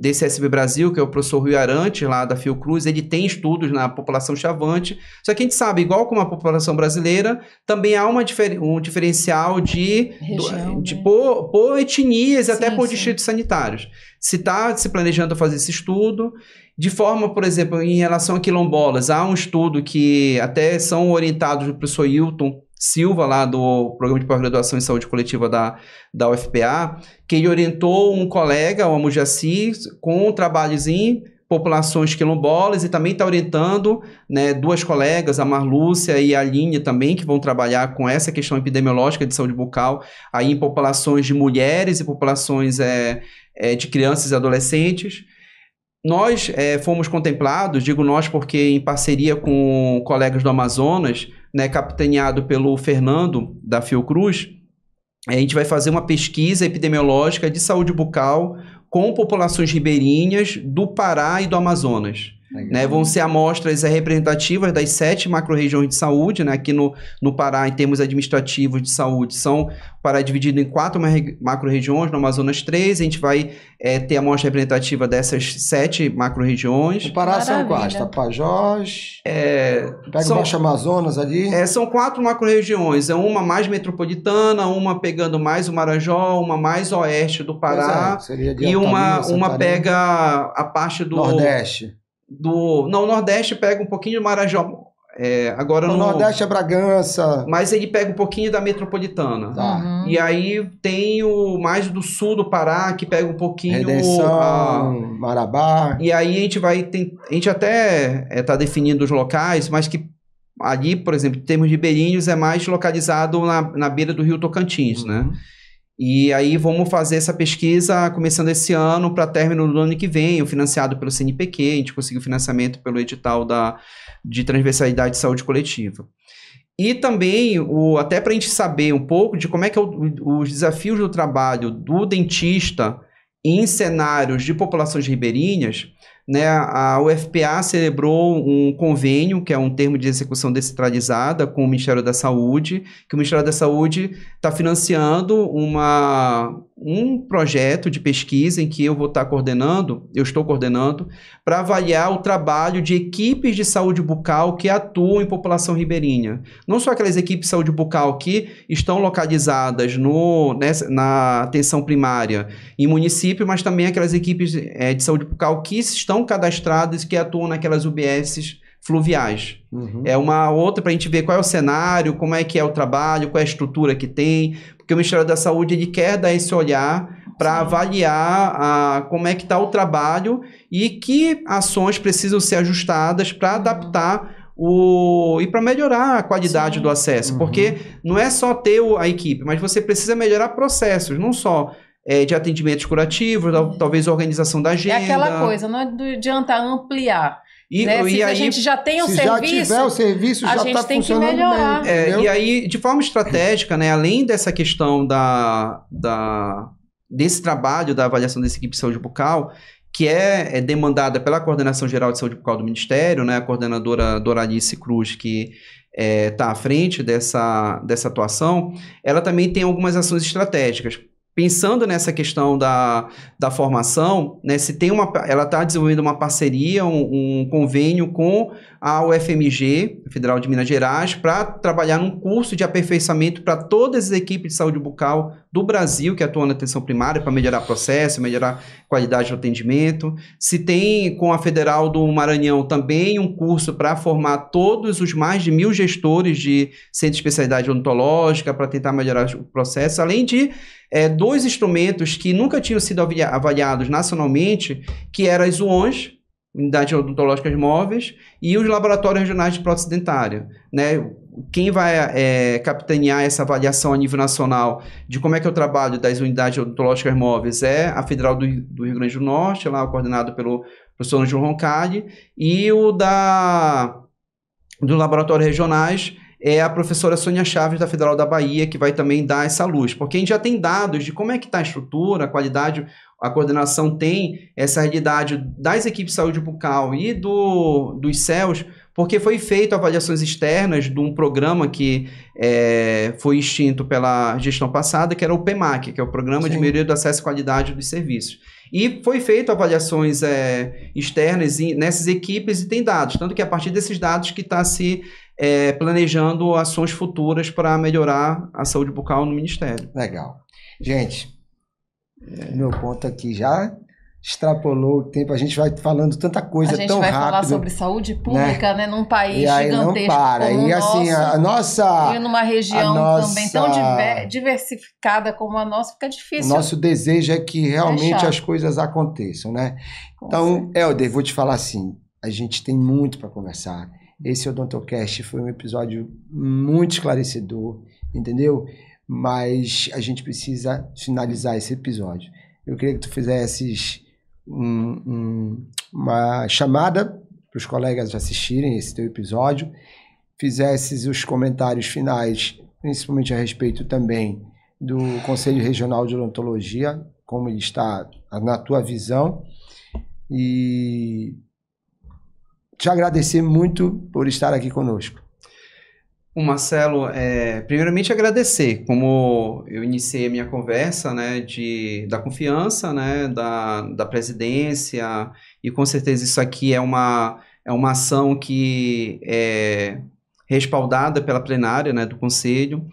desse SB Brasil, que é o professor Rui Arantes, lá da Fiocruz, ele tem estudos na população chavante, só que a gente sabe, igual como a população brasileira, também há um diferencial por etnias e até por distritos sanitários. Se está se planejando fazer esse estudo, de forma, por exemplo, em relação a quilombolas, há um estudo que até são orientados do professor Hilton Silva, lá do Programa de Pós-Graduação em Saúde Coletiva da UFPA, que ele orientou um colega, o Amujaci, com trabalhos em populações quilombolas e também está orientando, né, duas colegas, a Marlúcia e a Aline também, que vão trabalhar com essa questão epidemiológica de saúde bucal aí em populações de mulheres e populações de crianças e adolescentes. Nós fomos contemplados, digo nós porque em parceria com colegas do Amazonas, né, capitaneado pelo Fernando, da Fiocruz, a gente vai fazer uma pesquisa epidemiológica de saúde bucal com populações ribeirinhas do Pará e do Amazonas. Né, vão ser amostras representativas das 7 macro-regiões de saúde, né, aqui no Pará, em termos administrativos de saúde, o Pará é dividido em 4 macro-regiões, no Amazonas 3, a gente vai ter a amostra representativa dessas 7 macro-regiões. O Pará são quais? Tapajós, pega o Baixo Amazonas ali? São 4 macro-regiões, uma mais metropolitana, uma pegando mais o Marajó, uma mais oeste do Pará, e uma pega a parte do... Nordeste. Não, o Nordeste pega um pouquinho do Marajó. Agora o Nordeste é Bragança. Mas ele pega um pouquinho da metropolitana. Tá. E aí tem o mais do sul do Pará, que pega um pouquinho... Redenção, Marabá. E aí a gente até está definindo os locais, mas que ali, por exemplo, em termos de ribeirinhos, é mais localizado na beira do Rio Tocantins, né? E aí vamos fazer essa pesquisa começando esse ano para término do ano que vem, financiado pelo CNPq, a gente conseguiu financiamento pelo edital de transversalidade de saúde coletiva. E também, até para a gente saber um pouco de como é que os desafios do trabalho do dentista em cenários de populações ribeirinhas, né, a UFPA celebrou um convênio, que é um termo de execução descentralizada, com o Ministério da Saúde, que o Ministério da Saúde está financiando um projeto de pesquisa em que eu estou coordenando, para avaliar o trabalho de equipes de saúde bucal que atuam em população ribeirinha. Não só aquelas equipes de saúde bucal que estão localizadas na atenção primária em município, mas também aquelas equipes de saúde bucal que estão cadastradas e que atuam naquelas UBSs fluviais. Uhum. É uma outra para a gente ver qual é o cenário, como é que é o trabalho, qual é a estrutura que tem, porque o Ministério da Saúde ele quer dar esse olhar para avaliar como é que está o trabalho e que ações precisam ser ajustadas para adaptar e para melhorar a qualidade do acesso, porque não é só ter a equipe, mas você precisa melhorar processos, não só de atendimentos curativos, talvez organização da agenda. É aquela coisa, não adianta ampliar. Né? Se a gente já tem o serviço, já tiver o serviço, já está funcionando bem. E aí, de forma estratégica, né, além dessa questão desse trabalho da avaliação dessa equipe de saúde bucal, que é demandada pela Coordenação Geral de Saúde Bucal do Ministério, né, a coordenadora Doralice Cruz, que está à frente dessa atuação, ela também tem algumas ações estratégicas. Pensando nessa questão da formação, né, ela está desenvolvendo uma parceria, um convênio com a UFMG, Federal de Minas Gerais, para trabalhar num curso de aperfeiçoamento para todas as equipes de saúde bucal do Brasil que atuam na atenção primária, para melhorar processo, melhorar qualidade do atendimento. Se tem com a Federal do Maranhão também um curso para formar todos os mais de 1.000 gestores de centro de especialidade odontológica para tentar melhorar o processo, além de 2 instrumentos que nunca tinham sido avaliados nacionalmente, que eram as UONs, Unidades Odontológicas Móveis, e os Laboratórios Regionais de Prótese Dentária. Né? Quem vai capitanear essa avaliação a nível nacional de como é que é o trabalho das Unidades Odontológicas Móveis é a Federal do Rio Grande do Norte, lá coordenado pelo professor João Roncalli, e o dos Laboratórios Regionais é a professora Sônia Chaves, da Federal da Bahia, que vai também dar essa luz. Porque a gente já tem dados de como é que está a estrutura, a qualidade, a coordenação tem essa realidade das equipes de saúde bucal e dos CELs, porque foi feito avaliações externas de um programa que foi extinto pela gestão passada, que era o PEMAC, que é o Programa de Melhoria do Acesso e Qualidade dos Serviços. E foi feito avaliações externas nessas equipes e tem dados, tanto que a partir desses dados que está se planejando ações futuras para melhorar a saúde bucal no Ministério. Legal. Gente, meu ponto aqui já extrapolou o tempo, a gente vai falando tanta coisa tão rápido. A gente vai falar sobre saúde pública, né, num país gigantesco não para. como e assim, a nossa... E numa região também tão diversificada como a nossa, fica difícil. O nosso desejo é que realmente as coisas aconteçam, né? Então, Helder, vou te falar assim, a gente tem muito para conversar. Esse Odontocast foi um episódio muito esclarecedor, entendeu? Mas a gente precisa finalizar esse episódio. Eu queria que tu fizesses uma chamada para os colegas assistirem esse teu episódio, fizesses os comentários finais, principalmente a respeito também do Conselho Regional de Odontologia, como ele está na tua visão, e te agradecer muito por estar aqui conosco. Marcelo, primeiramente agradecer, como eu iniciei a minha conversa, né, da confiança, né, da presidência, e com certeza isso aqui é uma ação que é respaldada pela plenária, né, do Conselho,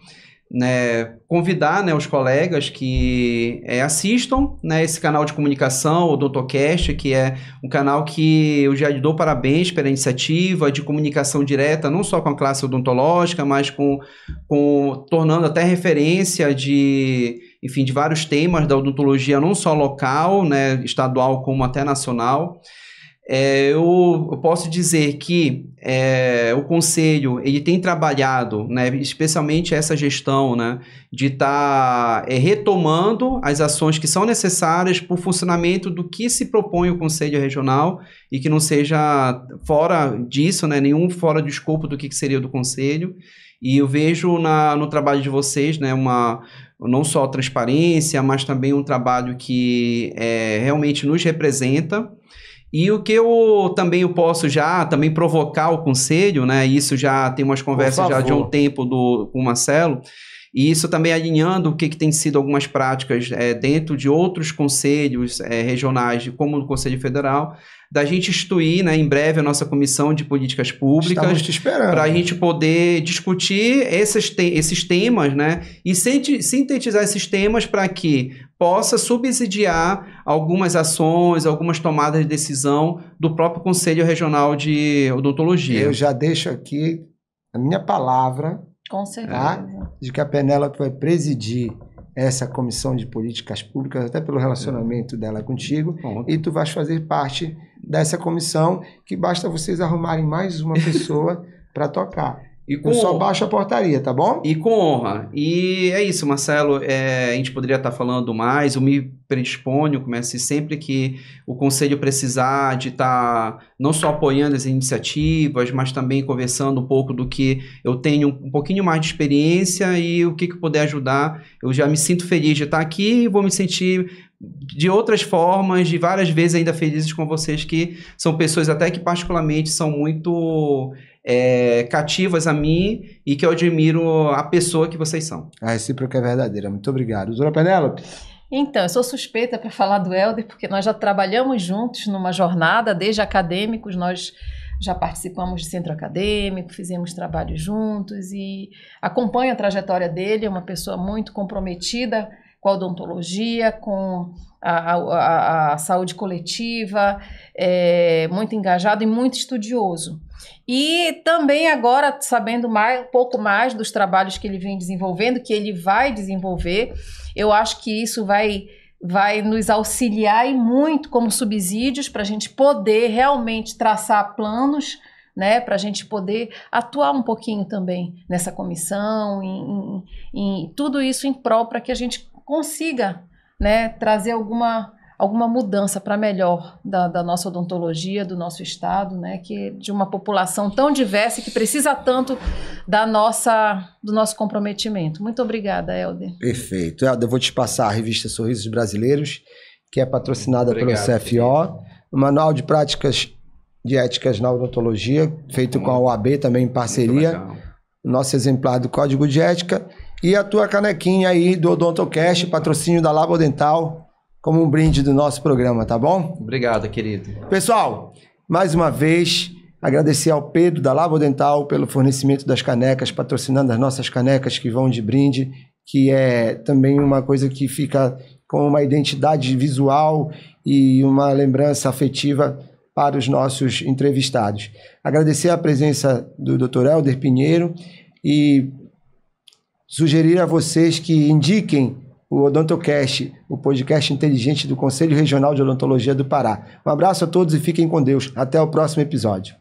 né, convidar, né, os colegas que assistam, né, esse canal de comunicação, o Odontocast, que é um canal que eu já lhe dou parabéns pela iniciativa de comunicação direta, não só com a classe odontológica, mas tornando até referência de vários temas da odontologia, não só local, né, estadual, como até nacional. Eu posso dizer que o Conselho ele tem trabalhado, né, especialmente essa gestão, né, de estar retomando as ações que são necessárias para o funcionamento do que se propõe o Conselho Regional e que não seja fora disso, né, nenhum fora do escopo do que seria do Conselho. E eu vejo no trabalho de vocês, né, não só transparência, mas também um trabalho que realmente nos representa. E o que eu também posso já também provocar o conselho, né? Isso já tem umas conversas já de um tempo com o Marcelo, e isso também alinhando o que tem sido algumas práticas dentro de outros conselhos regionais, como o Conselho Federal, da gente instituir, né, em breve a nossa Comissão de Políticas Públicas. Estamos te esperando. Para a gente poder discutir esses temas, né, e sintetizar esses temas para que possa subsidiar algumas ações, algumas tomadas de decisão do próprio Conselho Regional de Odontologia. Eu já deixo aqui a minha palavra, com certeza, tá? De que a Penélope vai presidir essa comissão de políticas públicas, até pelo relacionamento dela contigo, e tu vais fazer parte dessa comissão, que basta vocês arrumarem mais uma pessoa para tocar. Eu só baixo a portaria, tá bom? E com honra. E é isso, Marcelo, a gente poderia estar falando mais, eu me predisponho, comece sempre que o Conselho precisar de estar não só apoiando as iniciativas, mas também conversando um pouco do que eu tenho um pouquinho mais de experiência e o que puder ajudar. Eu já me sinto feliz de estar aqui e vou me sentir de outras formas, de várias vezes ainda felizes com vocês, que são pessoas até que particularmente são muito cativas a mim e que eu admiro a pessoa que vocês são. A recíproca é verdadeira. Muito obrigado. Doutora Penélope? Então, eu sou suspeita para falar do Helder, porque nós já trabalhamos juntos numa jornada, desde acadêmicos, nós já participamos de centro acadêmico, fizemos trabalho juntos e acompanho a trajetória dele, é uma pessoa muito comprometida com a odontologia, com a saúde coletiva, muito engajado e muito estudioso. E também agora, sabendo um pouco mais dos trabalhos que ele vem desenvolvendo, que ele vai desenvolver, eu acho que isso vai nos auxiliar e muito como subsídios para a gente poder realmente traçar planos, né, para a gente poder atuar um pouquinho também nessa comissão, em tudo isso em prol para que a gente consiga, né, trazer alguma mudança para melhor da nossa odontologia, do nosso estado, né, que de uma população tão diversa e que precisa tanto do nosso comprometimento. Muito obrigada, Helder. Perfeito. Helder, eu vou te passar a revista Sorrisos Brasileiros, que é patrocinada pelo CFO, o Manual de Práticas de Éticas na Odontologia, feito com a OAB também em parceria, o nosso exemplar do Código de Ética, e a tua canequinha aí do Odontocast, patrocínio da Labo Dental, como um brinde do nosso programa, tá bom? Obrigado, querido. Pessoal, mais uma vez, agradecer ao Pedro da Labo Dental pelo fornecimento das canecas, patrocinando as nossas canecas que vão de brinde, que é também uma coisa que fica com uma identidade visual e uma lembrança afetiva para os nossos entrevistados. Agradecer a presença do Dr. Helder Pinheiro e sugerir a vocês que indiquem o Odontocast, o podcast inteligente do Conselho Regional de Odontologia do Pará. Um abraço a todos e fiquem com Deus. Até o próximo episódio.